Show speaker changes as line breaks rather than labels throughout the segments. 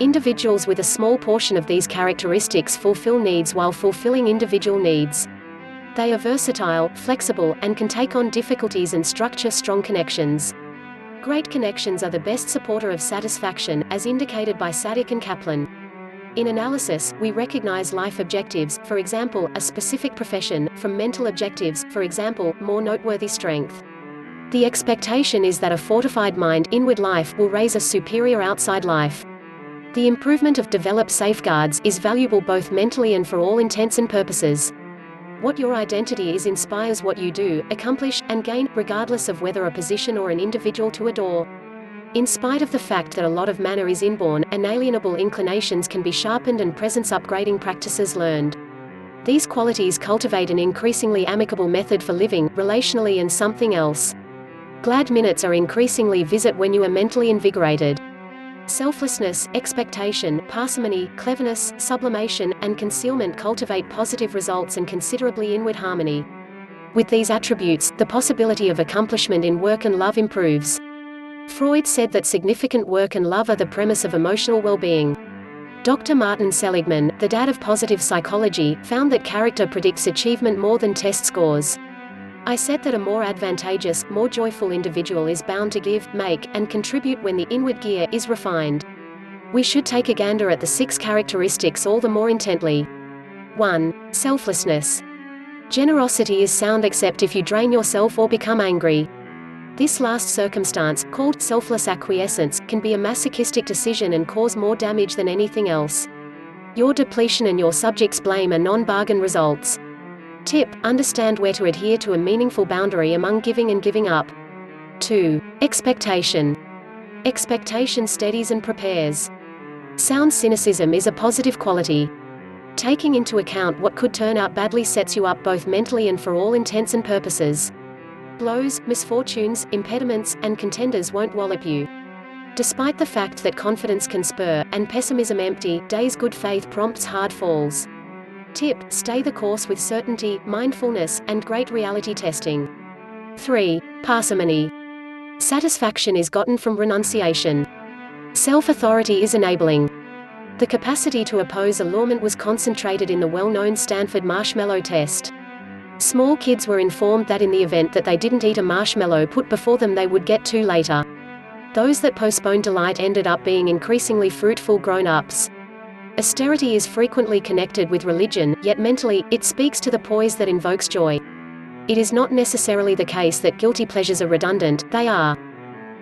Individuals with a small portion of these characteristics fulfill needs while fulfilling individual needs. They are versatile, flexible, and can take on difficulties and structure strong connections. Great connections are the best supporter of satisfaction, as indicated by Sadock and Kaplan. In analysis, we recognize life objectives, for example, a specific profession, from mental objectives, for example, more noteworthy strength. The expectation is that a fortified mind, inward life, will raise a superior outside life. The improvement of developed safeguards is valuable both mentally and for all intents and purposes. What your identity is inspires what you do, accomplish, and gain, regardless of whether a position or an individual to adore. In spite of the fact that a lot of manner is inborn, inalienable inclinations can be sharpened and presence upgrading practices learned. These qualities cultivate an increasingly amicable method for living, relationally and something else. Glad minutes are increasingly visit when you are mentally invigorated. Selflessness, expectation, parsimony, cleverness, sublimation, and concealment cultivate positive results and considerably inward harmony. With these attributes, the possibility of accomplishment in work and love improves. Freud said that significant work and love are the premise of emotional well-being. Dr. Martin Seligman, the dad of positive psychology, found that character predicts achievement more than test scores. I said that a more advantageous, more joyful individual is bound to give, make, and contribute when the inward gear is refined. We should take a gander at the 6 characteristics all the more intently. 1. Selflessness. Generosity is sound except if you drain yourself or become angry. This last circumstance, called selfless acquiescence, can be a masochistic decision and cause more damage than anything else. Your depletion and your subject's blame are non-bargain results. Tip: understand where to adhere to a meaningful boundary among giving and giving up. 2. Expectation. Expectation steadies and prepares. Sound cynicism is a positive quality. Taking into account what could turn out badly sets you up both mentally and for all intents and purposes. Blows, misfortunes, impediments, and contenders won't wallop you. Despite the fact that confidence can spur, and pessimism empty, days good faith prompts hard falls. Tip: stay the course with certainty, mindfulness, and great reality testing. 3. Parsimony. Satisfaction is gotten from renunciation. Self-authority is enabling. The capacity to oppose allurement was concentrated in the well-known Stanford marshmallow test. Small kids were informed that in the event that they didn't eat a marshmallow put before them they would get 2 later. Those that postponed delight ended up being increasingly fruitful grown-ups. Austerity is frequently connected with religion, yet mentally, it speaks to the poise that invokes joy. It is not necessarily the case that guilty pleasures are redundant, they are.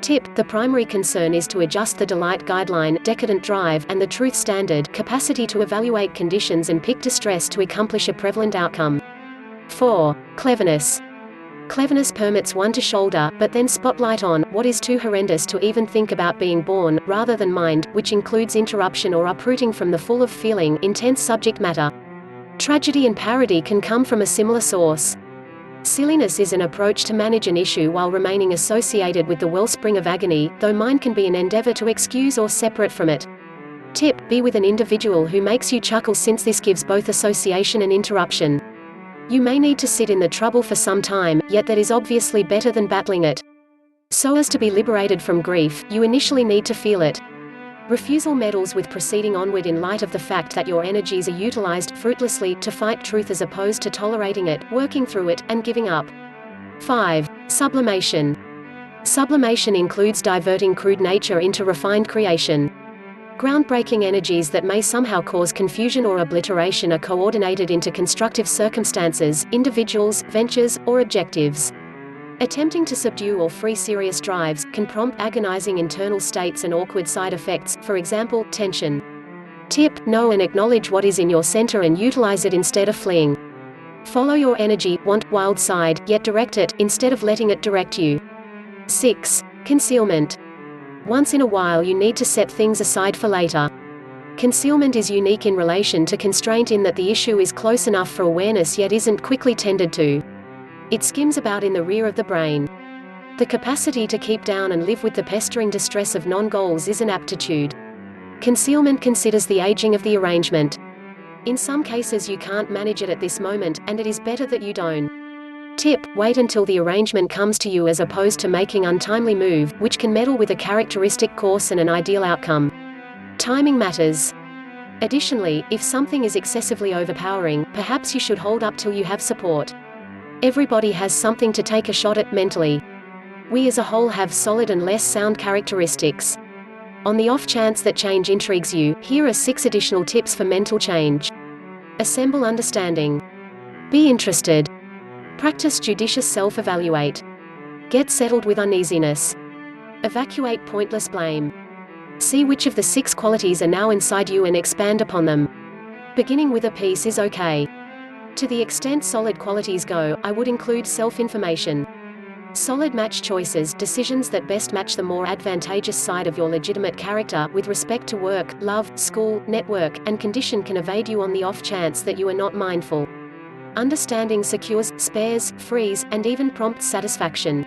Tip: the primary concern is to adjust the delight guideline, decadent drive, and the truth standard, capacity to evaluate conditions and pick distress to accomplish a prevalent outcome. 4. Cleverness. Cleverness permits one to shoulder, but then spotlight on, what is too horrendous to even think about being born, rather than mind, which includes interruption or uprooting from the full of feeling, intense subject matter. Tragedy and parody can come from a similar source. Silliness is an approach to manage an issue while remaining associated with the wellspring of agony, though mind can be an endeavor to excuse or separate from it. Tip: be with an individual who makes you chuckle since this gives both association and interruption. You may need to sit in the trouble for some time, yet that is obviously better than battling it. So as to be liberated from grief, you initially need to feel it. Refusal meddles with proceeding onward in light of the fact that your energies are utilized, fruitlessly, to fight truth as opposed to tolerating it, working through it, and giving up. 5. Sublimation. Sublimation includes diverting crude nature into refined creation. Groundbreaking energies that may somehow cause confusion or obliteration are coordinated into constructive circumstances, individuals, ventures, or objectives. Attempting to subdue or free serious drives can prompt agonizing internal states and awkward side effects, for example, tension. Tip: know and acknowledge what is in your center and utilize it instead of fleeing. Follow your energy, want, wild side, yet direct it, instead of letting it direct you. 6. Concealment. Once in a while you need to set things aside for later. Concealment is unique in relation to constraint in that the issue is close enough for awareness yet isn't quickly tended to. It skims about in the rear of the brain. The capacity to keep down and live with the pestering distress of non-goals is an aptitude. Concealment considers the aging of the arrangement. In some cases you can't manage it at this moment, and it is better that you don't. Tip: wait until the arrangement comes to you as opposed to making untimely move, which can meddle with a characteristic course and an ideal outcome. Timing matters. Additionally, if something is excessively overpowering, perhaps you should hold up till you have support. Everybody has something to take a shot at mentally. We as a whole have solid and less sound characteristics. On the off chance that change intrigues you, here are 6 additional tips for mental change. Assemble understanding. Be interested. Practice judicious self-evaluate. Get settled with uneasiness. Evacuate pointless blame. See which of the 6 qualities are now inside you and expand upon them. Beginning with a piece is okay. To the extent solid qualities go, I would include self-information. Solid match choices, decisions that best match the more advantageous side of your legitimate character, with respect to work, love, school, network, and condition can evade you on the off chance that you are not mindful. Understanding secures, spares, frees, and even prompts satisfaction.